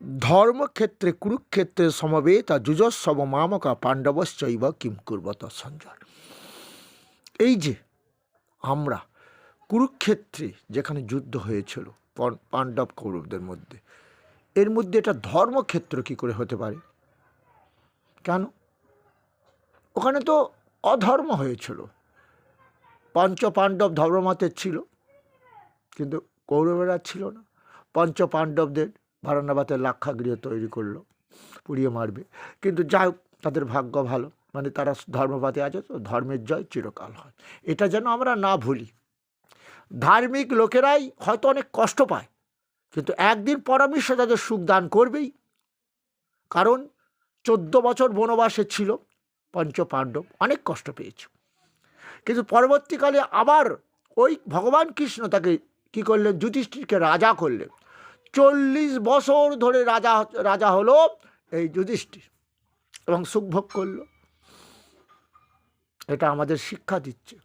ধর্মক্ষেত্রে কুরুক্ষেত্রে সমবেত যুজস্ব মামকা পাণ্ডবশ্চৈব কিম কুর্বত সঞ্জয়। এই যে আমরা কুরুক্ষেত্রে যেখানে যুদ্ধ হয়েছিল পাণ্ডব কৌরবদের মধ্যে, এর মধ্যে এটা ধর্মক্ষেত্র কি করে হতে পারে? কেন? ওখানে তো অধর্ম হয়েছিল। পঞ্চ পাণ্ডব ধর্মমতের ছিল, কিন্তু কৌরবেরা ছিল না। পঞ্চ পাণ্ডবদের ভারণাবাতের লাক্ষাগৃহ তৈরি করলো, পুড়িয়ে মারবে। কিন্তু যাই হোক, তাদের ভাগ্য ভালো, মানে তারা ধর্মপাতে আছে, তো ধর্মের জয় চিরকাল হয়। এটা যেন আমরা না ভুলি। ধার্মিক লোকেরাই হয়তো অনেক কষ্ট পায়, কিন্তু একদিন পরমেশ্বর তাদের সুখ দান করবেই। কারণ 14 বছর বনবাসে ছিল পঞ্চ পাণ্ডব, অনেক কষ্ট পেয়েছে। কিন্তু পরবর্তীকালে আবার ওই ভগবান কৃষ্ণ তাকে কি করলেন? যুধিষ্ঠিরকে রাজা করলেন। 40 বছর ধরে রাজা হলো এই যুধিষ্ঠির, এবং সুখভোগ করল। এটা আমাদের শিক্ষা দিচ্ছে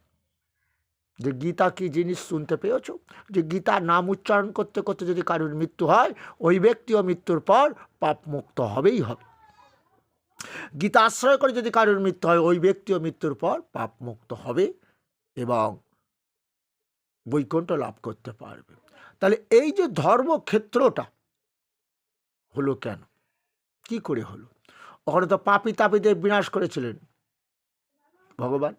যে গীতা কি জিনিস শুনতে পেয়েছ? যে গীতার নাম উচ্চারণ করতে করতে যদি কারোর মৃত্যু হয়, ওই ব্যক্তিও মৃত্যুর পর পাপ মুক্ত হবেই হবে। গীতা আশ্রয় করে যদি কারোর মৃত্যু হয়, ওই ব্যক্তিও মৃত্যুর পর পাপ মুক্ত হবে এবং বৈকুণ্ঠ লাভ করতে পারবে। তাহলে এই যে ধর্মক্ষেত্রটা হলো কেন, কি করে হলো? ওখানে তো পাপী তাপীদের বিনাশ করেছিলেন ভগবান,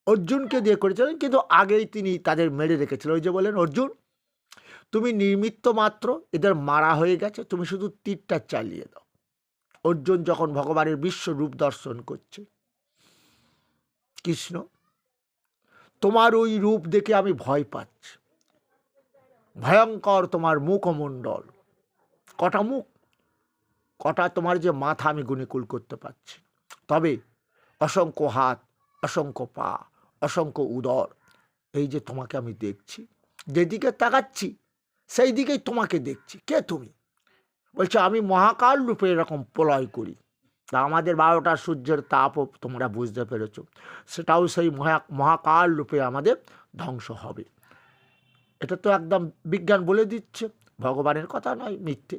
অর্জুনকে দিয়ে করেছিলেন, কিন্তু আগেই তিনি তাদের মেরে রেখেছিলেন। ওই যে বলেন, অর্জুন তুমি নিমিত্ত মাত্র, এদের মারা হয়ে গেছে, তুমি শুধু তীরটা চালিয়ে দাও। অর্জুন যখন ভগবানের বিশ্বরূপ দর্শন করছে, কৃষ্ণ তোমার ওই রূপ দেখে আমি ভয় পাচ্ছি, ভয়ঙ্কর তোমার মুখমণ্ডল, কটা মুখ, কটা তোমার যে মাথা আমি গুণিকুল করতে পারছি, তবে অসংখ্য হাত, অসংখ্য পা, অসংখ্য উদর, এই যে তোমাকে আমি দেখছি, যেদিকে তাকাচ্ছি সেই দিকেই তোমাকে দেখছি। কে তুমি? বলছে আমি মহাকাল রূপে এরকম প্রলয় করি। তা আমাদের 12টা সূর্যের তাপও তোমরা বুঝতে পেরেছ, সেটাও সেই মহাকাল রূপে আমাদের ধ্বংস হবে। এটা তো একদম বিজ্ঞান বলে দিচ্ছে, ভগবানের কথা নয়, মিথ্যে।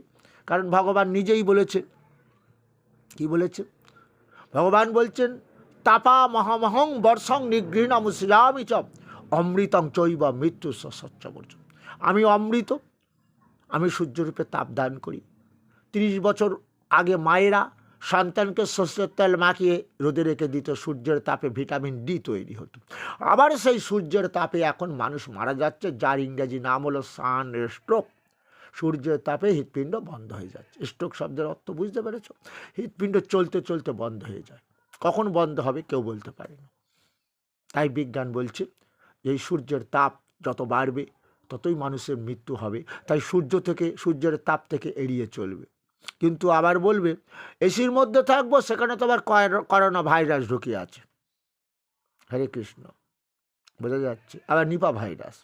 কারণ ভগবান নিজেই বলেছে। কি বলেছে? ভগবান বলছেন তাপা মহামহং বর্ষং নিগৃহীণামুশিলামি চ অমৃতং চৈব মৃত্যু সচ্চবর্জ। আমি অমৃত, আমি সূর্যরূপে তাপ দান করি। 30 বছর আগে মায়েরা সন্তানকে সর্ষের তেল মাখিয়ে রোদে রেখে দিত, সূর্যের তাপে ভিটামিন ডি তৈরি হতো। আবার সেই সূর্যের তাপে এখন মানুষ মারা যাচ্ছে, যার ইংরেজি নাম হলো সানস্ট্রোক। সূর্যের তাপে হৃৎপিণ্ড বন্ধ হয়ে যাচ্ছে। স্ট্রোক শব্দের অর্থ বুঝতে পেরেছ? হৃৎপিণ্ড চলতে চলতে বন্ধ হয়ে যায়। কখন বন্ধ হবে কেউ বলতে পারে না। তাই বিজ্ঞান বলছে এই সূর্যের তাপ যত বাড়বে ততই মানুষের মৃত্যু হবে। তাই সূর্যের তাপ থেকে এড়িয়ে চলবে। কিন্তু আবার বলবে এসির মধ্যে থাকবো, সেখানে তো আবার করোনা ভাইরাস ঢুকে আছে। হরে কৃষ্ণ, বোঝা যাচ্ছে। আবার নিপা ভাইরাস,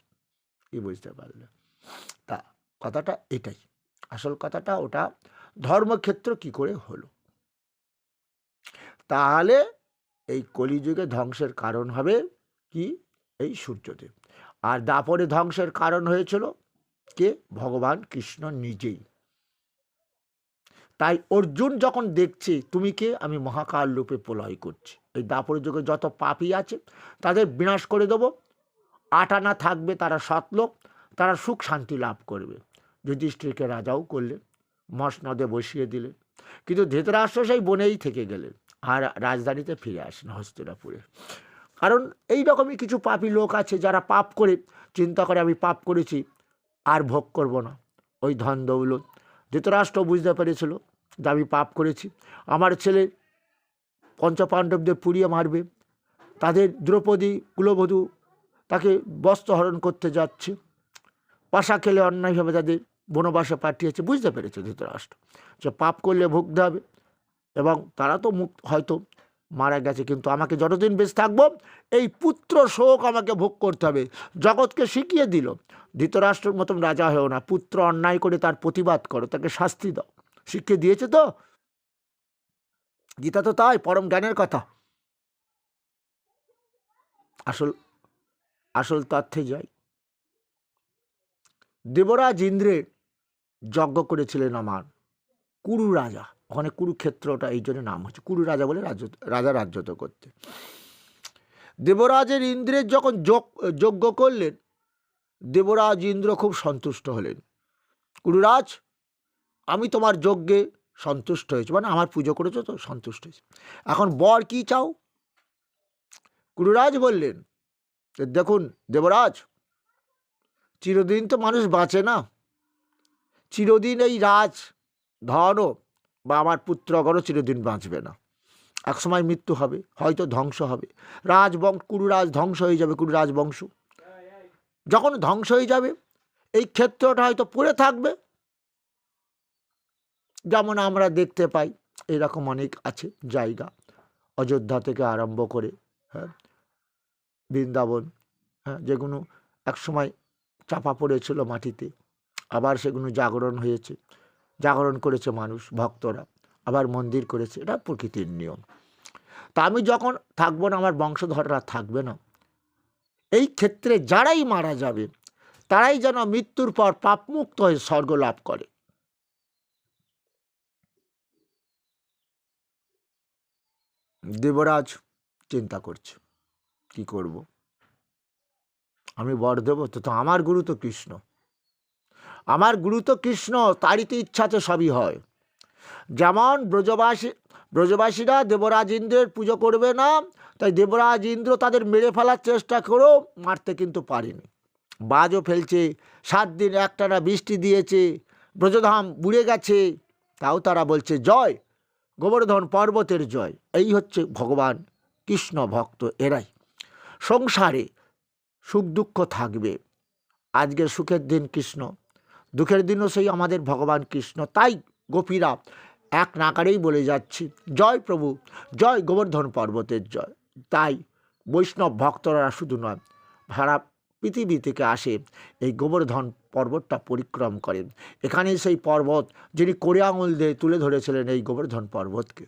কি বুঝতে পারলে? তা কথাটা এটাই, আসল কথাটা ওটা ধর্মক্ষেত্র কি করে হলো। তাহলে এই কলিযুগে ধ্বংসের কারণ হবে কি? এই সূর্যদেব। আর দাপরে ধ্বংসের কারণ হয়েছিল কে? ভগবান কৃষ্ণ নিজেই। তাই অর্জুন যখন দেখছে তুমি কে? আমি মহাকাল রূপে প্রলয় করছি, এই দাপর যুগে যত পাপী আছে তাদের বিনাশ করে দেবো। 8 আনা থাকবে তারা সৎলোক, তারা সুখ শান্তি লাভ করবে। যুধিষ্ঠিরকে রাজাও করলেন, মসনদে বসিয়ে দিলেন। কিন্তু ধৃতরাষ্ট্র সেই বনেই থেকে গেলেন, আর রাজধানীতে ফিরে আসেন হস্তিনাপুরে। কারণ এই রকমই কিছু পাপী লোক আছে যারা পাপ করে চিন্তা করে আমি পাপ করেছি, আর ভোগ করব না ওই ধন দৌলত। ধৃতরাষ্ট্র বুঝতে পেরেছিল যে আমি পাপ করেছি, আমার ছেলে পঞ্চপাণ্ডবদের পুড়িয়ে মারবে, তাদের দ্রৌপদী কুলবধূ তাকে বস্ত্রহরণ করতে যাচ্ছে, পাশা খেলে অন্যায়ভাবে তাদের বনবাসে পাঠিয়েছে। বুঝতে পেরেছে ধৃতরাষ্ট্র যে পাপ করলে ভুগতে হবে, এবং তারা তো হয়তো মারা গেছে, কিন্তু আমাকে যতদিন বেঁচে থাকবো এই পুত্র শোক আমাকে ভোগ করতে হবে। জগৎকে শিখিয়ে দিল ধৃতরাষ্ট্রের মতন রাজা হয়েও না, পুত্র অন্যায় করে তার প্রতিবাদ করো, তাকে শাস্তি দাও, শিখিয়ে দিয়েছে তো গীতা। তো তাই পরম জ্ঞানের কথা। আসল তথ্যে যাই। দেবরাজ ইন্দ্রের যজ্ঞ করেছিলেন আমার কুরু রাজা। ওখানে কুরুক্ষেত্রটা এই জন্য নাম হচ্ছে, কুরু রাজা বলে রাজা রাজ্যত করতে। দেবরাজের ইন্দ্রের যখন যজ্ঞ করলেন, দেবরাজ ইন্দ্র খুব সন্তুষ্ট হলেন। কুরুরাজ, আমি তোমার যজ্ঞে সন্তুষ্ট হয়েছি, মানে আমার পুজো করেছো তো, সন্তুষ্ট হয়েছি। এখন বর কি চাও? কুরুরাজ বললেন, দেখুন দেবরাজ, চিরদিন তো মানুষ বাঁচে না, চিরদিন এই রাজ ধনও বা আমার পুত্রগণও চিরদিন বাঁচবে না। একসময় মৃত্যু হবে, হয়তো ধ্বংস হবে, কুরুরাজ ধ্বংস হয়ে যাবে। কুরুরাজ বংশ যখন ধ্বংস হয়ে যাবে, এই ক্ষেত্রটা হয়তো পড়ে থাকবে। যেমন আমরা দেখতে পাই, এরকম অনেক আছে জায়গা, অযোধ্যা থেকে আরম্ভ করে, হ্যাঁ, বৃন্দাবন, হ্যাঁ, যেগুলো একসময় চাপা পড়েছিল মাটিতে, আবার সেগুলো জাগরণ হয়েছে, জাগরণ করেছে মানুষ, ভক্তরা, আবার মন্দির করেছে। এটা প্রকৃতির নিয়ম। তা আমি যখন থাকবো না, আমার বংশধররা থাকবে না, এই ক্ষেত্রে যারাই মারা যাবে তারাই যেন মৃত্যুর পর পাপমুক্ত হয়ে স্বর্গ লাভ করে। দেবরাজ চিন্তা করছে, কি করব, আমি বর দেব তো আমার গুরু তো কৃষ্ণ, আমার গুরু তো কৃষ্ণ, তারই তো ইচ্ছাতে সবই হয়। যেমন ব্রজবাসীরা দেবরাজ ইন্দ্রের পুজো করবে না, তাই দেবরাজ ইন্দ্র তাদের মেরে ফেলার চেষ্টা করেও মারতে কিন্তু পারেনি। বাজও ফেলছে, 7 দিন একটানা বৃষ্টি দিয়েছে, ব্রজধাম বুড়ে গেছে, তাও তারা বলছে জয়, গোবর্ধন পর্বতের জয়। এই হচ্ছে ভগবান কৃষ্ণ ভক্ত এরাই। সংসারে সুখ দুঃখ থাকবে, আজকে সুখের দিন কৃষ্ণ, দুঃখের দিনও সেই আমাদের ভগবান কৃষ্ণ। তাই গোপীরা এক নাকারেই বলে যাচ্ছি, জয় প্রভু, জয় গোবর্ধন পর্বতের জয়। তাই বৈষ্ণব ভক্তরা শুধু নয়, সারা পৃথিবী থেকে আসে এই গোবর্ধন পর্বতটা পরিক্রম করেন। এখানেই সেই পর্বত যিনি কোড়ে আঙুল দিয়ে তুলে ধরেছিলেন এই গোবর্ধন পর্বতকে।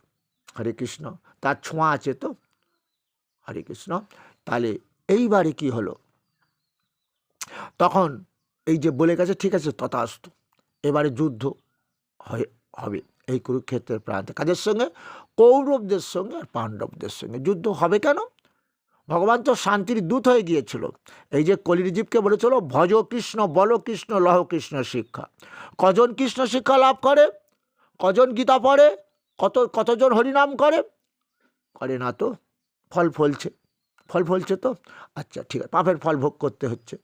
হরে কৃষ্ণ, তার ছোঁয়া আছে তো। হরে কৃষ্ণ। তাহলে এইবারে কি হলো, তখন এই যে বলে গেছে, ঠিক আছে তথাস্তু, এবারে যুদ্ধ হবে এই কুরুক্ষেত্রের প্রান্তে। কাদের সঙ্গে? কৌরবদের সঙ্গে আর পাণ্ডবদের সঙ্গে। যুদ্ধ হবে কেন? ভগবান তো শান্তির দূত হয়ে গিয়েছিল। এই যে কলির জীবকে বলেছিল, ভজ কৃষ্ণ, বল কৃষ্ণ, লহ কৃষ্ণ শিক্ষা। কজন কৃষ্ণ শিক্ষা লাভ করে? কজন গীতা পড়ে? কতজন হরিনাম করে না তো? ফল ফলছে তো। আচ্ছা ঠিক আছে, পাপের ফল ভোগ করতে হচ্ছে।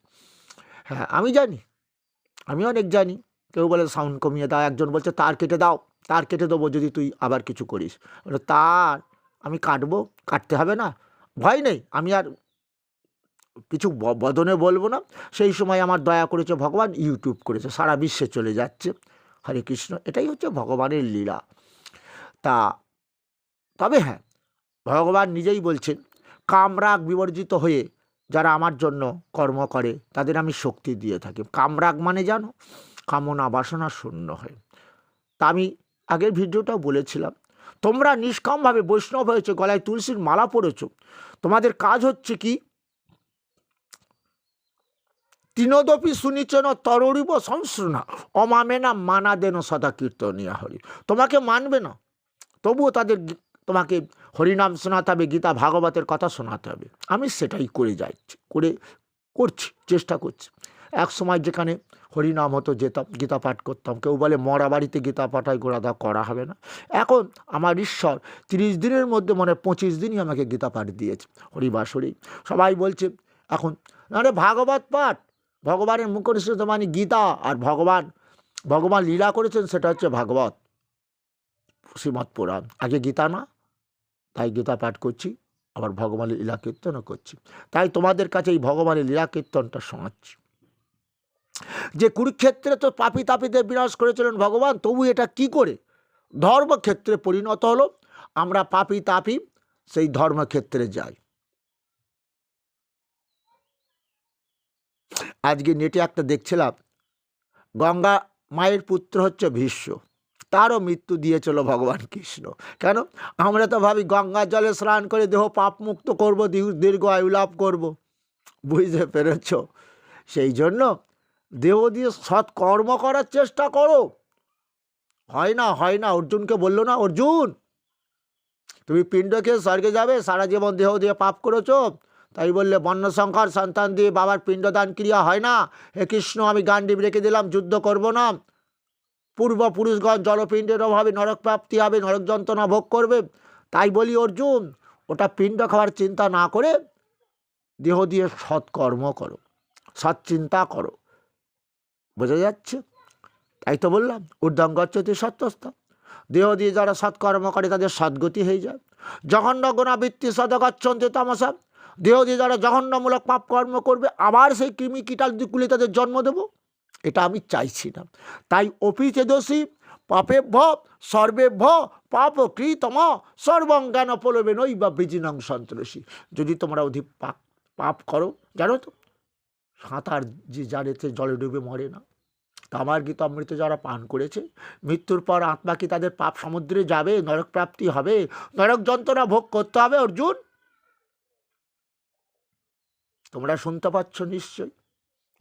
হ্যাঁ আমি জানি, আমি অনেক জানি। কেউ বলে সাউন্ড কমিয়ে দাও, একজন বলছে তার কেটে দাও, তার কেটে দেবো যদি তুই আবার কিছু করিস। বলে তার আমি কাটতে হবে না, ভয় নেই, আমি আর কিছু বদনে বলবো না। সেই সময় আমার দয়া করেছে ভগবান, ইউটিউব করেছে, সারা বিশ্বে চলে যাচ্ছে। হরে কৃষ্ণ, এটাই হচ্ছে ভগবানের লীলা। তবে হ্যাঁ, ভগবান নিজেই বলছেন, কামরাগ বিবর্জিত হয়ে যারা আমার জন্য কর্ম করে তাদের আমি শক্তি দিয়ে থাকি। কামরাগ মানে জানো, কামনা বাসনা শূন্য হয়। তা আমি আগের ভিডিওটাও বলেছিলাম, তোমরা নিষ্কামভাবে বৈষ্ণব হয়েছে, গলায় তুলসীর মালা পড়েছ, তোমাদের কাজ হচ্ছে কি, তৃণদপি সুনিচন তররিব সংশ্রুনা অমামেনা মানা দেন সদা কীর্তনিয়া হরি। তোমাকে মানবে না, তবুও তোমাকে হরিনাম শোনাতে হবে, গীতা ভাগবতের কথা শোনাতে হবে। আমি সেটাই করছি, চেষ্টা করছি। এক সময় যেখানে হরিনাম হতো যেতাম, গীতা পাঠ করতাম। কেউ বলে মরা বাড়িতে গীতা পাঠায় গোড়াদা, করা হবে না। এখন আমার ঈশ্বর 30 দিনের মধ্যে 25 দিনই আমাকে গীতা পাঠ দিয়েছে। হরিবাসরি সবাই বলছে এখন, আরে ভাগবত পাঠ, ভগবানের মুখনিসৃত মানে গীতা, আর ভগবান লীলা করেছেন সেটা হচ্ছে ভাগবত, শ্রীমৎ পুরাণ। আগে গীতা না, তাই গীতা পাঠ করছি, আবার ভগবানের লীলা কীর্তনও করছি। তাই তোমাদের কাছে এই ভগবানের লীলা কীর্তনটা শোনাচ্ছি। যে কুরুক্ষেত্রে তো পাপী তাপীদের বিনাশ করেছিলেন ভগবান, তবু এটা কি করে ধর্মক্ষেত্রে পরিণত হলো? আমরা পাপী তাপী সেই ধর্মক্ষেত্রে যাই। আজকে নেটে একটা দেখছিলাম, গঙ্গা মায়ের পুত্র হচ্ছে ভীষ্ম, তারও মৃত্যু দিয়েছিল ভগবান কৃষ্ণ। কেন? আমরা তো ভাবি গঙ্গার জলে স্নান করে দেহ পাপ মুক্ত করবো, দীর্ঘ আয়ু লাভ করবো। বুঝতে পেরেছ? সেই জন্য দেহ দিয়ে সৎ কর্ম করার চেষ্টা করো। হয় না, অর্জুনকে বললো না, অর্জুন তুমি পিণ্ড খেয়ে স্বর্গে যাবে, সারা জীবন দেহ দিয়ে পাপ করেছো, তাই বললে বর্ণসংকর সন্তান দিয়ে বাবার পিণ্ডদান ক্রিয়া হয় না। হে কৃষ্ণ, আমি গান্ডীব রেখে দিলাম, যুদ্ধ করব না। পূর্বপুরুষগণ জলপিণ্ডের অভাবে নরক প্রাপ্তি হবে, নরক যন্ত্রণা ভোগ করবে। তাই বলি অর্জুন, ওটা পিণ্ড খাওয়ার চিন্তা না করে দেহ দিয়ে সৎকর্ম করো, সৎ চিন্তা করো। বোঝা যাচ্ছে? তাই তো বললাম ঊর্ধ্বং গচ্ছতি সত্যস্থ। দেহ দিয়ে যারা সৎকর্ম করে তাদের সদ্গতি হয়ে যায়। জঘন্য গুণাবৃত্তি সদ গচ্ছন্তি তমসা। দেহ দিয়ে যারা জঘন্যমূলক পাপ কর্ম করবে, আবার সেই কৃমি কীটাদিগুলি তাদের জন্ম দেব, এটা আমি চাইছি না। তাই অপি চেদসি পাপেভ্য সর্বেভ্য পাপ কৃতম সর্বং জ্ঞান পলবে নই বা বীজিনং সন্ত্রসী। যদি তোমরা অধিক পাপ করো, জানো তো সাঁতার যে জানেতে জলে ডুবে মরে না, তামার গীত অমৃত যারা পান করেছে, মৃত্যুর পর আত্মা কি তাদের পাপ সমুদ্রে যাবে, নরক প্রাপ্তি হবে, নরক যন্ত্রণা ভোগ করতে হবে? অর্জুন, তোমরা শুনতে পাচ্ছ নিশ্চয়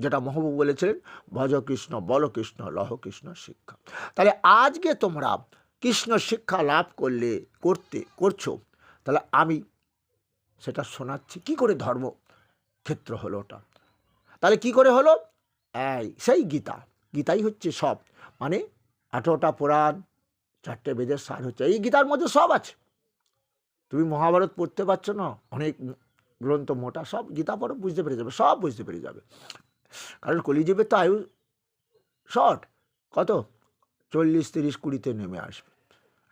যেটা মহাপ্রভু বলেছিলেন, ভজ কৃষ্ণ বল কৃষ্ণ লহ কৃষ্ণ শিক্ষা। তাহলে আজকে তোমরা কৃষ্ণ শিক্ষা লাভ করছো, তাহলে আমি সেটা শোনাচ্ছি কি করে ধর্মক্ষেত্র হলো ওটা। তাহলে কি করে হলো? সেই গীতাই হচ্ছে সব, মানে 18টা পুরাণ, 4টে বেদের সার হচ্ছে এই গীতার মধ্যে সব আছে। তুমি মহাভারত পড়তে পারছো না, অনেক গ্রন্থ মোটা, সব গীতা পড়ো, বুঝতে পেরে যাবে, সব বুঝতে পেরে যাবে। কারণ কলিযুগের তো আয়ু শর্ট, কত 40, 30, 20-তে নেমে আসবে।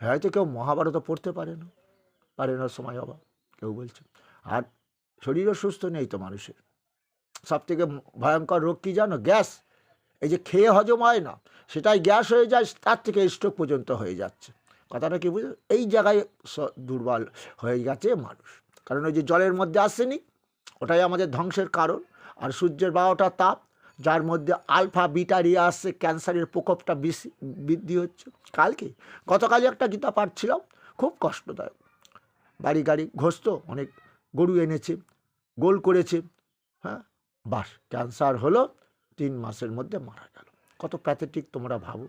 হয়তো কেউ মহাভারত পড়তে পারে না সময় অভাব কেউ বলছে। আর শরীরও সুস্থ নেই তো মানুষের। সব থেকে ভয়ঙ্কর রোগ কী জানো? গ্যাস। এই যে খেয়ে হজম হয় না, সেটাই গ্যাস হয়ে যায়, তার থেকে স্ট্রোক পর্যন্ত হয়ে যাচ্ছে। কথাটা কি বুঝে? এই জায়গায় দুর্বল হয়ে গেছে মানুষ, কারণ ওই যে জলের মধ্যে আর্সেনিক, ওটাই আমাদের ধ্বংসের কারণ। আর সূর্যের 12টা তাপ, যার মধ্যে আলফা বিটা রিয়া আসছে, ক্যান্সারের প্রকোপটা বেশি বৃদ্ধি হচ্ছে। গতকালই একটা গীতা পাঠ ছিলাম, খুব কষ্টদায়ক। বাড়ি গাড়ি ঘষত, অনেক গরু এনেছে, গোল করেছে, হ্যাঁ, বাস ক্যান্সার হলো, 3 মাসের মধ্যে মারা গেল। কত প্যাথেটিক তোমরা ভাবো।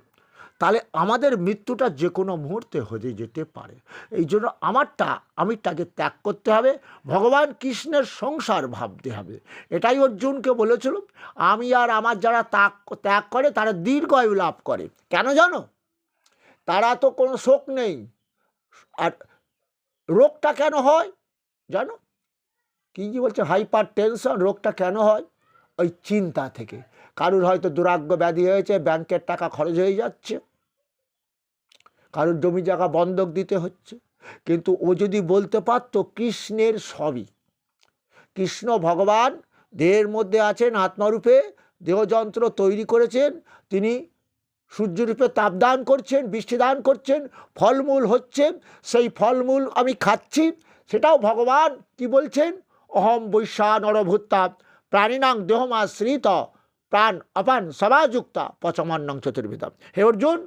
তাহলে আমাদের মৃত্যুটা যে কোনো মুহূর্তে হয়ে যেতে পারে। এই জন্য আমিরটাকে ত্যাগ করতে হবে, ভগবান কৃষ্ণের সংসার ভাবতে হবে। এটাই অর্জুনকে বলেছিল, আমি আর আমার যারা ত্যাগ করে তারা দীর্ঘায়ু লাভ করে। কেন জানো? তারা তো কোনো শোক নেই। আর রোগটা কেন হয় জানো? কি বলছে, হাইপার টেনশন। রোগটা কেন হয়? ওই চিন্তা থেকে। কারুর হয়তো দুরাগ্য ব্যাধি হয়েছে, ব্যাংকের টাকা খরচ হয়ে যাচ্ছে, কারুর জমি জায়গা বন্ধক দিতে হচ্ছে। কিন্তু ও যদি বলতে পারতো কৃষ্ণের সবই, কৃষ্ণ ভগবান দেহের মধ্যে আছেন, আত্মারূপে দেহযন্ত্র তৈরি করেছেন, তিনি সূর্যরূপে তাপদান করছেন, বৃষ্টিদান করছেন, ফলমূল হচ্ছে, সেই ফলমূল আমি খাচ্ছি, সেটাও ভগবান কি বলছেন, অহম বৈশ্যা নরভূত্তা প্রাণিনাং দেহমাশ্রিত প্রাণ অপান সবাযুক্তা পচমান্নং চতুর্বিধম। হে অর্জুন,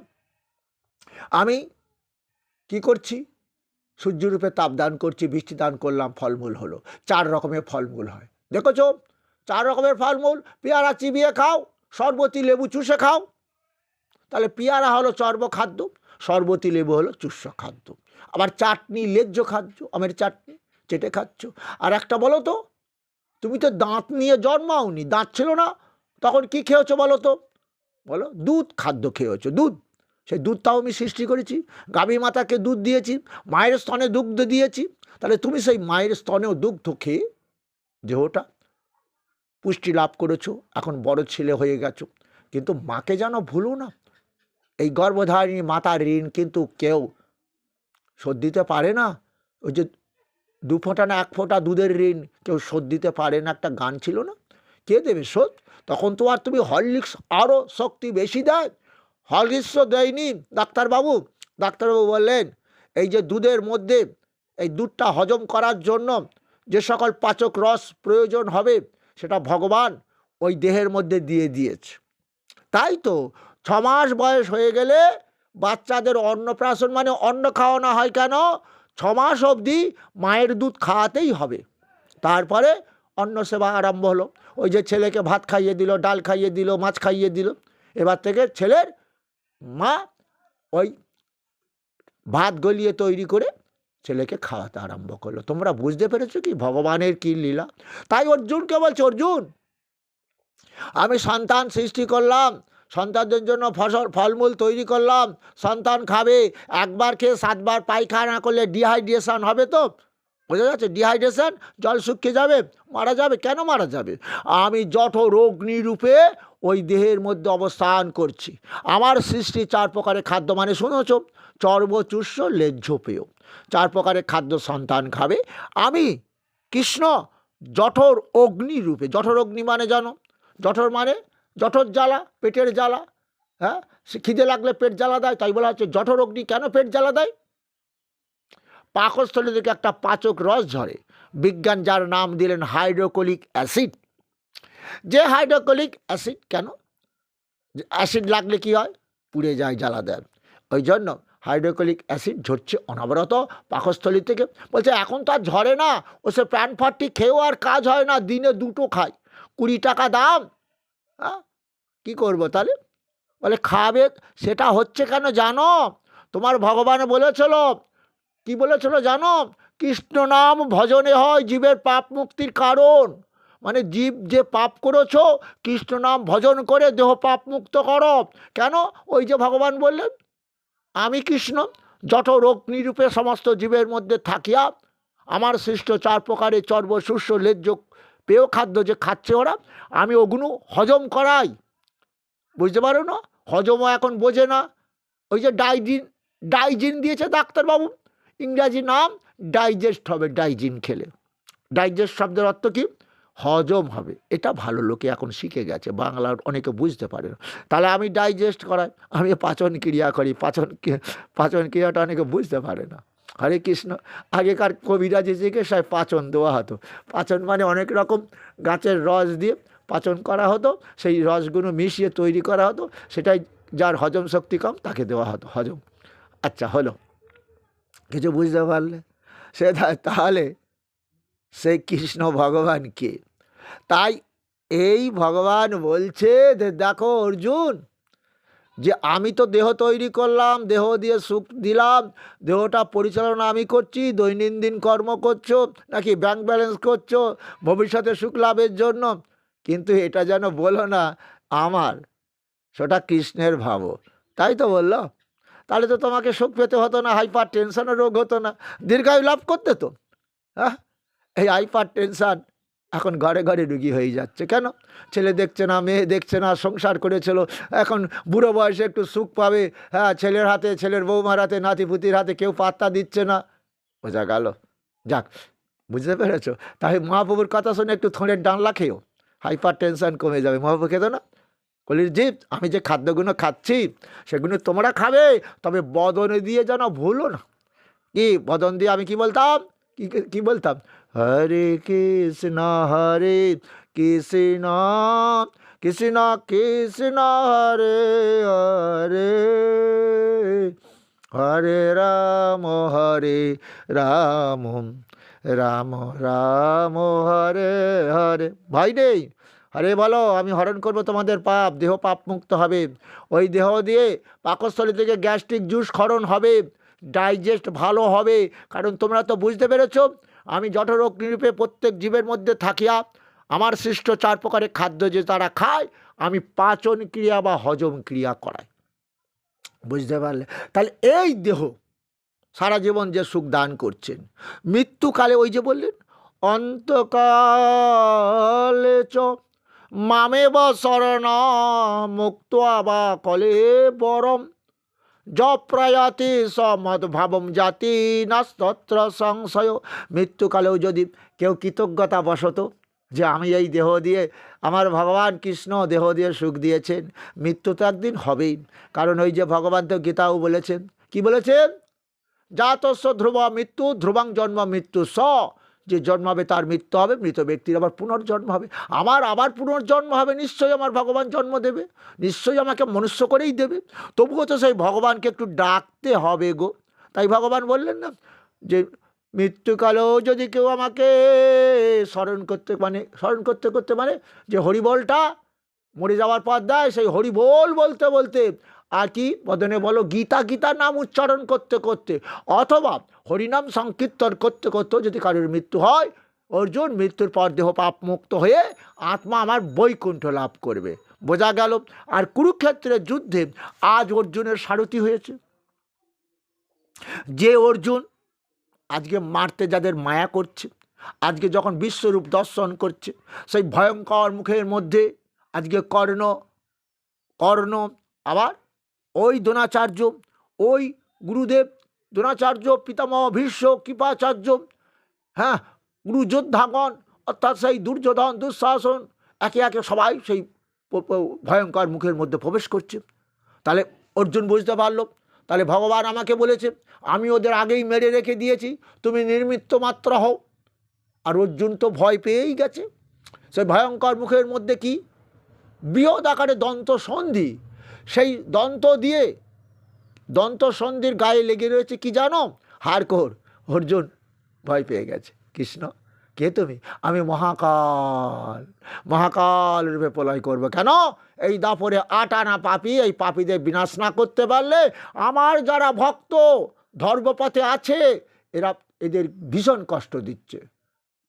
আমি কি করছি? সূর্যরূপে তাপদান করছি, বৃষ্টিদান করলাম, ফলমূল হলো। 4 রকমের ফলমূল হয়, দেখেছ? 4 রকমের ফলমূল। পেয়ারা চিবিয়ে খাও, শরবতী লেবু চুষে খাও। তাহলে পেয়ারা হলো চর্ব খাদ্য, শরবতী লেবু হলো চুষ্য খাদ্য। আবার চাটনি লেজ্জ খাদ্য, আমের চাটনি চেটে খাচ্ছ। আর একটা বলো তো, তুমি তো দাঁত নিয়ে জন্মাওনি, দাঁত ছিল না, তখন কি খেয়েছো বলো তো? বলো, দুধ খাদ্য খেয়েছো, দুধ। সেই দুধটাও আমি সৃষ্টি করেছি, গাভী মাতাকে দুধ দিয়েছি, মায়ের স্তনে দুগ্ধ দিয়েছি। তাহলে তুমি সেই মায়ের স্তনেও দুগ্ধ খেয়ে দেহটা পুষ্টি লাভ করেছো, এখন বড় ছেলে হয়ে গেছো। কিন্তু মাকে যেন ভুলো না। এই গর্ভধারিণী মাতার ঋণ কিন্তু কেউ শোধ দিতে পারে না। ওই যে 2 ফোঁটা না 1 ফোঁটা দুধের ঋণ কেউ শোধ দিতে পারে না, একটা গান ছিল না? কে দেবে শোধ? তখন তো আর তুমি হরলিক্স আরও শক্তি বেশি দেয়, হরলিক্সও দেয়নি ডাক্তারবাবু। ডাক্তারবাবু বললেন, এই যে দুধের মধ্যে এই দুধটা হজম করার জন্য যে সকল পাচক রস প্রয়োজন হবে, সেটা ভগবান ওই দেহের মধ্যে দিয়ে দিয়েছে। তাই তো 6 মাস বয়স হয়ে গেলে বাচ্চাদের অন্নপ্রাশন, মানে অন্ন খাওয়ানো হয় কেন? 6 মাস অবধি মায়ের দুধ খাওয়াতেই হবে, তারপরে অন্ন সেবা আরম্ভ হলো। ওই যে ছেলেকে ভাত খাইয়ে দিল, ডাল খাইয়ে দিল, মাছ খাইয়ে দিল। এবার থেকে ছেলের মা ওই ভাত গলিয়ে তৈরি করে ছেলেকে খাওয়াতে আরম্ভ করলো। তোমরা বুঝতে পেরেছো কি ভগবানের কি লীলা? তাই অর্জুনকে বলছে, অর্জুন আমি সন্তান সৃষ্টি করলাম, সন্তানদের জন্য ফলমূল তৈরি করলাম, সন্তান খাবে। একবার খেয়ে 7 বার পায়খানা করলে ডিহাইড্রেশন হবে তো? বোঝা যাচ্ছে? ডিহাইড্রেশন, জল শুকিয়ে যাবে, মারা যাবে। কেন মারা যাবে? আমি জঠর অগ্নিরূপে ওই দেহের মধ্যে অবস্থান করছি। আমার সৃষ্টি 4 প্রকারের খাদ্য, মানে শুনেছ, চর্বচুষ্য লেজ্জ পেয়, 4 প্রকারের খাদ্য সন্তান খাবে। আমি কৃষ্ণ জঠর অগ্নিরূপে, জঠর অগ্নি মানে জানো? জঠর মানে জঠর জ্বালা, পেটের জ্বালা। হ্যাঁ, সে খিদে লাগলে পেট জ্বালা দেয়, তাই বলা হচ্ছে জঠর অগ্নি। কেন পেট জ্বালা দেয়? পাকস্থলী থেকে একটা পাচক রস ঝরে, বিজ্ঞান যার নাম দিলেন হাইড্রোক্লোরিক অ্যাসিড। যে হাইড্রোক্লোরিক অ্যাসিড, কেন অ্যাসিড লাগলে কি হয়? পুড়ে যায়, জ্বালা দেয়। ওই জন্য হাইড্রোক্লোরিক অ্যাসিড ঝরছে অনবরত পাকস্থলী থেকে। বলছে এখন তো আর ঝরে না, ও সে প্যান ফাটটি খেয়েও আর কাজ হয় না, দিনে 2টো খায়, 20 টাকা দাম। হ্যাঁ, কী করবো তাহলে? বলে খাবে। সেটা হচ্ছে কেন জানো? তোমার ভগবান বলেছিল, কি বলেছিল জানো? কৃষ্ণ নাম ভজনে হয় জীবের পাপ মুক্তির কারণ। মানে জীব যে পাপ করেছো, কৃষ্ণ নাম ভজন করে দেহ পাপ মুক্ত করো। কেন? ওই যে ভগবান বললেন, আমি কৃষ্ণ জঠর অগ্নিরূপে সমস্ত জীবের মধ্যে থাকিয়া আমার সৃষ্ট 4 প্রকারের চর্ব শস্য লেজ্জ পেয় খাদ্য যে খাচ্ছে ওরা, আমি ওগুলো হজম করাই। বুঝতে পারো না? হজমও এখন বোঝে না। ওই যে ডাইজিন দিয়েছে ডাক্তারবাবু, ইংরাজি নাম ডাইজেস্ট হবে ডাইজিন খেলে। ডাইজেস্ট শব্দের অর্থ কি? হজম হবে। এটা ভালো লোকে এখন শিখে গেছে, বাংলার অনেকে বুঝতে পারে না। তাহলে আমি ডাইজেস্ট করাই, আমি পাচন ক্রিয়া করি। পাচন ক্রিয়াটা অনেকে বুঝতে পারে না। হরে কৃষ্ণ। আগেকার কবিরা যে চিকিৎসায় পাচন দেওয়া হতো, পাচন মানে অনেক রকম গাছের রস দিয়ে পাচন করা হতো, সেই রসগুলো মিশিয়ে তৈরি করা হতো, সেটাই যার হজম শক্তি কম তাকে দেওয়া হতো হজম। আচ্ছা, হলো, কিছু বুঝতে পারলে? সে তাহলে সেই কৃষ্ণ ভগবান কে? তাই এই ভগবান বলছে যে দেখো অর্জুন, যে আমি তো দেহ তৈরি করলাম, দেহ দিয়ে সুখ দিলাম, দেহটা পরিচালনা আমি করছি, দৈনন্দিন কর্ম করছো, নাকি ব্যাংক ব্যালেন্স করছো ভবিষ্যতে সুখ লাভের জন্য, কিন্তু এটা যেন বলো না আমার, সেটা কৃষ্ণের ভাবো। তাই তো বললো। তাহলে তো তোমাকে সুখ পেতে হতো না, হাইপার টেনশনের রোগ হতো না, দীর্ঘায়ু লাভ করতে তো। হ্যাঁ, এই হাইপার টেনশান এখন ঘরে ঘরে রুগী হয়ে যাচ্ছে। কেন? ছেলে দেখছে না, মেয়ে দেখছে না, সংসার করেছিল, এখন বুড়ো বয়সে একটু সুখ পাবে, হ্যাঁ, ছেলের হাতে, ছেলের বৌমার হাতে, নাতিপুতির হাতে কেউ পাত্তা দিচ্ছে না। বোঝা গেল? যাক, বুঝতে পেরেছো? তাই মহাপ্রভুর কথা শুনে একটু থোঁড়ের ডানলা খেয়েও হাইপার টেনশান কমে যাবে। মহাপ্রভু খেত না? কলির জীব, আমি যে খাদ্যগুলো খাচ্ছি সেগুলো তোমরা খাবে, তবে বদন দিয়ে যেন ভুলো না। কি বদন দিয়ে আমি কি বলতাম? কি বলতাম? হরে কৃষ্ণ কৃষ্ণ কৃষ্ণ কৃষ্ণ হরে হরে, হরে রাম রাম রাম রাম হরে হরে। ভাই নেই, আরে বলো আমি হরণ করবো তোমাদের পাপ, দেহ পাপ মুক্ত হবে। ওই দেহ দিয়ে পাকস্থলী থেকে গ্যাস্ট্রিক জুস ক্ষরণ হবে, ডাইজেস্ট ভালো হবে। কারণ তোমরা তো বুঝতে পেরেছো, আমি জঠর অগ্নিরূপে প্রত্যেক জীবের মধ্যে থাকিয়া আমার সৃষ্ট 4 প্রকারের খাদ্য যে তারা খায়, আমি পাচন ক্রিয়া বা হজম ক্রিয়া করাই। বুঝতে পারলে? তাহলে এই দেহ সারা জীবন যে সুখ দান করছেন, মৃত্যুকালে ওই যে বললেন অন্তকালে চ মামেব শরণ মুক্তা বা কলে বরম জপ্রয়াতি সমদ্ভাবম জাতি নাস্তত্র সংশয়। মৃত্যুকালেও যদি কেউ কৃতজ্ঞতা বশত, যে আমি এই দেহ দিয়ে, আমার ভগবান কৃষ্ণ দেহ দিয়ে সুখ দিয়েছেন, মৃত্যু তো একদিন হবেই। কারণ ওই যে ভগবান তো গীতাও বলেছেন, কি বলেছেন? জাতস্য ধ্রুব মৃত্যু ধ্রুবাং জন্ম মৃত্যু স, যে জন্মাবে তার মৃত্যু হবে, মৃত ব্যক্তির আবার পুনর্জন্ম হবে। আমার আবার পুনর্জন্ম হবে, নিশ্চয়ই আমার ভগবান জন্ম দেবে, নিশ্চয়ই আমাকে মনুষ্য করেই দেবে। তবুও তো সেই ভগবানকে একটু ডাকতে হবে গো। তাই ভগবান বললেন না যে মৃত্যুকালেও যদি কেউ আমাকে স্মরণ করতে মানে যে হরিবলটা মরে যাওয়ার পর দেয়, সেই হরিবোল বলতে বলতে আর কি বদনে বলো গীতার নাম উচ্চারণ করতে করতে অথবা হরিনাম সংকীর্তন করতে করতেও যদি কারোর মৃত্যু হয়, অর্জুন মৃত্যুর পর দেহ পাপ মুক্ত হয়ে আত্মা আমার বৈকুণ্ঠ লাভ করবে। বোঝা গেল? আর কুরুক্ষেত্রের যুদ্ধে আজ অর্জুনের সারথি হয়েছে যে অর্জুন আজকে মারতে যাদের মায়া করছে, আজকে যখন বিশ্বরূপ দর্শন করছে, সেই ভয়ঙ্কর মুখের মধ্যে আজকে কর্ণ আবার ওই দ্রোণাচার্য, ওই গুরুদেব দ্রোণাচার্য, পিতামহ ভীষ্ম, কৃপাচার্য, হ্যাঁ, গুরুযোদ্ধাগণ অর্থাৎ সেই দুর্যোধন, দুঃশাসন, একে একে সবাই সেই ভয়ঙ্কর মুখের মধ্যে প্রবেশ করছে। তাহলে অর্জুন বুঝতে পারল, তাহলে ভগবান আমাকে বলেছে আমি ওদের আগেই মেরে রেখে দিয়েছি, তুমি নির্মিত্ত মাত্র হও। আর অর্জুন তো ভয় পেয়েই গেছে। সেই ভয়ঙ্কর মুখের মধ্যে কি বৃহৎ আকারে দন্ত সন্ধি, সেই দন্ত সন্ধির গায়ে লেগে রয়েছে কি জানো? হাড়কোড়। অর্জুন ভয় পেয়ে গেছে। কৃষ্ণ কে তুমি? আমি মহাকাল রূপে প্রলয় করব। কেন? এই দাপরে 8 আনা পাপী, এই পাপীদের বিনাশ না করতে পারলে আমার যারা ভক্ত ধর্মপথে আছে এদের ভীষণ কষ্ট দিচ্ছে।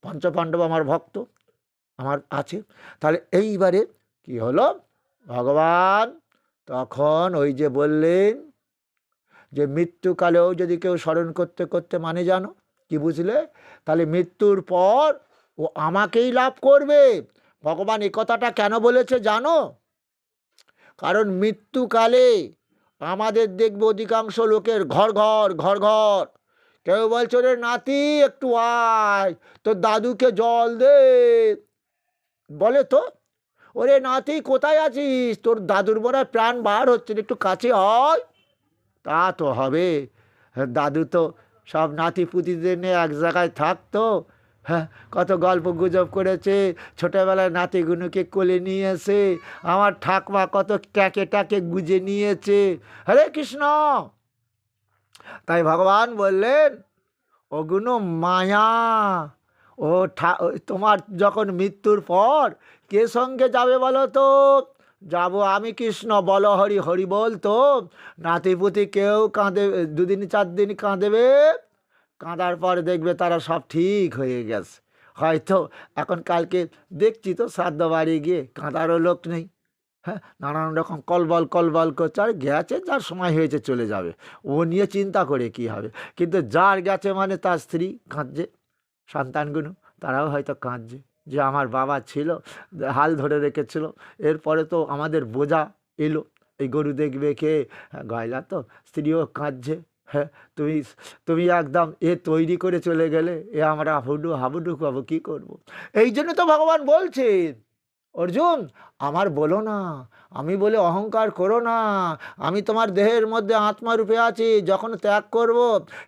পঞ্চপাণ্ডব আমার ভক্ত, আমার আছে। তাহলে এইবারে কি হলো? ভগবান তখন ওই যে বললেন যে মৃত্যুকালেও যদি কেউ স্মরণ করতে করতে মানে জানো কি বুঝলে? তাহলে মৃত্যুর পর ও আমাকেই লাভ করবে। ভগবান এই কথাটা কেন বলেছে জানো? কারণ মৃত্যুকালে আমাদের দেখবে অধিকাংশ লোকের ঘর ঘর কেউ বলছে রে নাতি একটু আয়, তোর দাদুকে জল দে। বলে তো, ওরে নাতি কোথায় আছিস? তোর দাদুর মনে প্রাণ বার হচ্ছে, একটু কাছে হয়। তা তো হবে, দাদু তো সব নাতি পুতিদের নিয়ে এক জায়গায় থাকতো, হ্যাঁ, কত গল্প গুজব করেছে, ছোটোবেলায় নাতিগুনুকে কোলে নিয়েছে, আমার ঠাকমা কত ট্যাকে গুজে নিয়েছে। হরে কৃষ্ণ। তাই ভগবান বললেন ওগুলো মায়া। ও তোমার যখন মৃত্যুর পর কে সঙ্গে যাবে বলো তো? যাব আমি কৃষ্ণ, বলো হরি হরি বল। তো নাতিপুতি কেউ কাঁদে, 2 দিন 4 দিন কাঁদেবে, কাঁদার পর দেখবে তারা সব ঠিক হয়ে গেছে। হয়তো এখন কালকে দেখছি তো শ্রাদ্ধ বাড়ি গিয়ে কাঁদারও লোক নেই, হ্যাঁ, নানান রকম কলবল করছে। আর গেছে, যার সময় হয়েছে চলে যাবে, ও নিয়ে চিন্তা করে কি হবে। কিন্তু যার গেছে মানে তার স্ত্রী কাঁদছে, সন্তানগুলো তারাও হয়তো কাঁদছে যে আমার বাবা ছিল, হাল ধরে রেখেছিল, এরপরে তো আমাদের বোঝা এলো, এই গরু দেখবে কে? গয়লা তো স্ত্রীও কাঁদছে। হ্যাঁ, তুমি একদম তৈরি করে চলে গেলে, আমরা হাবুডু পাবো, কী করবো? এই জন্য তো ভগবান বলছেন অর্জুন আমার বলো না, আমি বলে অহংকার করো না, আমি তোমার দেহের মধ্যে আত্মারূপে আছি, যখন ত্যাগ করব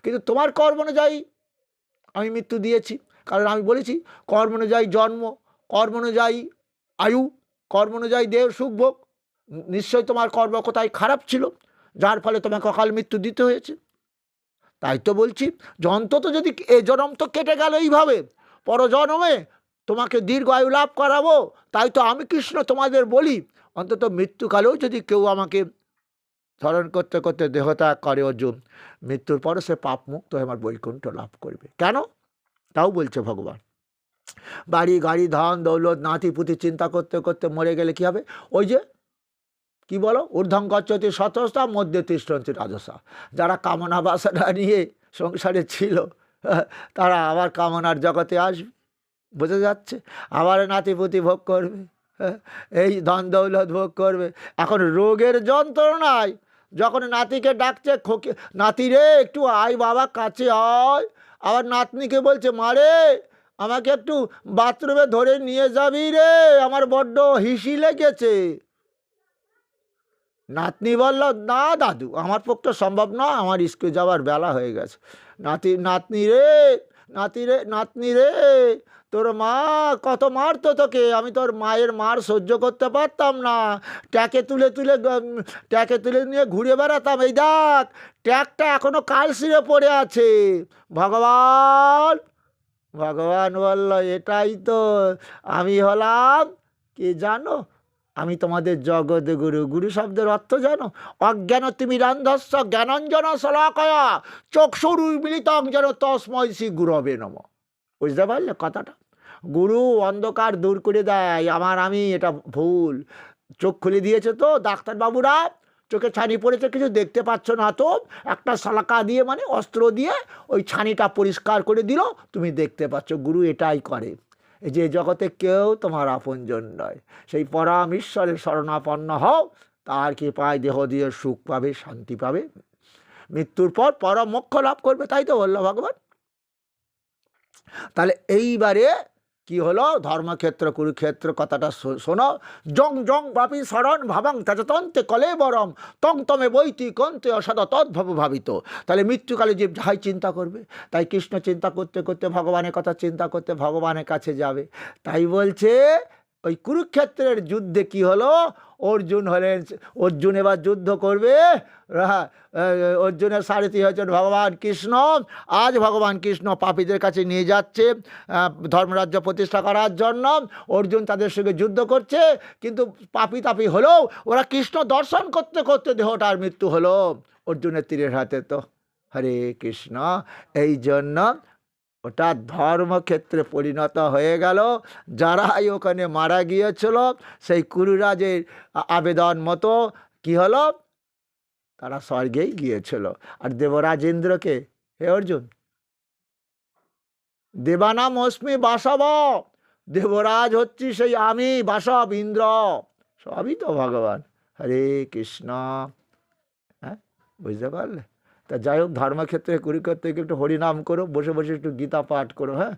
কিন্তু তোমার কর্ম অনুযায়ী আমি মৃত্যু দিয়েছি। কারণ আমি বলেছি কর্ম অনুযায়ী জন্ম, কর্ম অনুযায়ী আয়ু, কর্ম অনুযায়ী দেহ সুখ ভোগ। নিশ্চয়ই তোমার কর্ম কোথায় খারাপ ছিল, যার ফলে তোমাকে অকাল মৃত্যু দিতে হয়েছে। তাই তো বলছি যে অন্তত যদি এ জন্ম তো কেটে গেল এইভাবে, পরজন্মে তোমাকে দীর্ঘ আয়ু লাভ করাবো। তাই তো আমি কৃষ্ণ তোমাদের বলি অন্তত মৃত্যুকালেও যদি কেউ আমাকে স্মরণ করতে করতে দেহত্যাগ করে অর্জুন, মৃত্যুর পরে সে পাপ মুক্ত হয়ে আমার বৈকুণ্ঠ লাভ করবে। কেন? তাও বলছে ভগবান। বাড়ি গাড়ি ধন দৌলত নাতিপুতি চিন্তা করতে করতে মরে গেলে কি হবে? ওই যে কি বলো, ঊর্ধ্বং গচ্ছতি শতসা মধ্যে তিষ্ঠন্তি রাজসা। যারা কামনা বাসনা নিয়ে সংসারে ছিল তারা আবার কামনার জগতে আসবে। বোঝা যাচ্ছে? আবার নাতিপুতি ভোগ করবে, এই ধন দৌলত ভোগ করবে। এখন রোগের যন্ত্রণায় যখন নাতিকে ডাকছে, নাতি রে একটু আয় বাবা কাছে আয়, আবার নাতনিকে বলছে মারে আমাকে একটু বাথরুমে ধরে নিয়ে যাবি রে, আমার বড্ড হিসি লেগেছে। নাতনি বলল না দাদু আমার পক্ষে সম্ভব নয়, আমার স্কুলে যাওয়ার বেলা হয়ে গেছে। নাতনি রে নাতি রে, নাতনি রে, তোর মা কত মারতো তোকে, আমি তোর মায়ের মার সহ্য করতে পারতাম না, ট্যাকে তুলে তুলে ট্যাকে তুলে নিয়ে ঘুরে বেড়াতাম, এই দেখ ট্যাকটা এখনো কালশিরে পড়ে আছে। ভগবান, ভগবান বলল এটাই তো আমি হলাম, কে জানো, আমি তোমাদের জগৎ গুরু। গুরু শব্দের অর্থ জানো? অজ্ঞান তিমিরান্ধস্য জ্ঞানাঞ্জন শলাকয়া চক্ষুরুন্মিলিতং যেন তস্মৈ শ্রী গুরবে নমঃ। বুঝতে পারলে কথাটা? গুরু অন্ধকার দূর করে দেয়, আমি এটা ভুল। চোখ খুলে দিয়েছে তো ডাক্তারবাবুরা, চোখে ছানি পড়েছে, কিছু দেখতে পাচ্ছ না তো, একটা শলাকা দিয়ে মানে অস্ত্র দিয়ে ওই ছানিটা পরিষ্কার করে দিল, তুমি দেখতে পাচ্ছ। গুরু এটাই করে। এই যে জগতে কেউ তোমার আপনজন নয়, সেই পরম ঈশ্বরের শরণাপন্ন হও, তার কৃপায় দেহ দিয়ে সুখ পাবে, শান্তি পাবে, মৃত্যুর পর পরম মোক্ষ লাভ করবে। তাই তো বলল ভগবান। তাহলে এইবারে কি হলো? ধর্মক্ষেত্র কুরুক্ষেত্র কথাটা শোনো। জং জং বাপি শরণ ভাবাং তাজতন্তে কলে বরম তং তমে বৈতি কন্তে অসদ তদ্ভব ভাবিত। তাহলে মৃত্যুকালে যে যাই চিন্তা করবে, তাই কৃষ্ণ চিন্তা করতে করতে ভগবানের কথা চিন্তা করতে ভগবানের কাছে যাবে। তাই বলছে ওই কুরুক্ষেত্রের যুদ্ধে কি হলো? অর্জুন হলেন, অর্জুন এবার যুদ্ধ করবে। অর্জুনের সারথি হয়েছেন ভগবান কৃষ্ণ। আজ ভগবান কৃষ্ণ পাপীদের কাছে নিয়ে যাচ্ছে ধর্মরাজ্য প্রতিষ্ঠা করার জন্য। অর্জুন তাদের সঙ্গে যুদ্ধ করছে, কিন্তু পাপী তাপী হলেও ওরা কৃষ্ণ দর্শন করতে করতে দেহটার মৃত্যু হলো অর্জুনের তীরের হাতে। তো হরে কৃষ্ণ, এই জন্য ওটা ধর্মক্ষেত্রে পরিণত হয়ে গেল। যারাই ওখানে মারা গিয়েছিল সেই কুরুরাজের আবেদন মতো কি হলো? তারা স্বর্গেই গিয়েছিল। আর দেবরাজ ইন্দ্রকে, হে অর্জুন, দেবানাম অস্মি বাসব, দেবরাজ হচ্ছি সেই আমি, বাসব ইন্দ্র, সবই তো ভগবান। হরে কৃষ্ণ। হ্যাঁ, বুঝতে পারলে? তা যাই হোক, ধর্মক্ষেত্রে কুরুক্ষেত্রে একটু হরিনাম করো, বসে বসে একটু গীতা পাঠ করো। হ্যাঁ।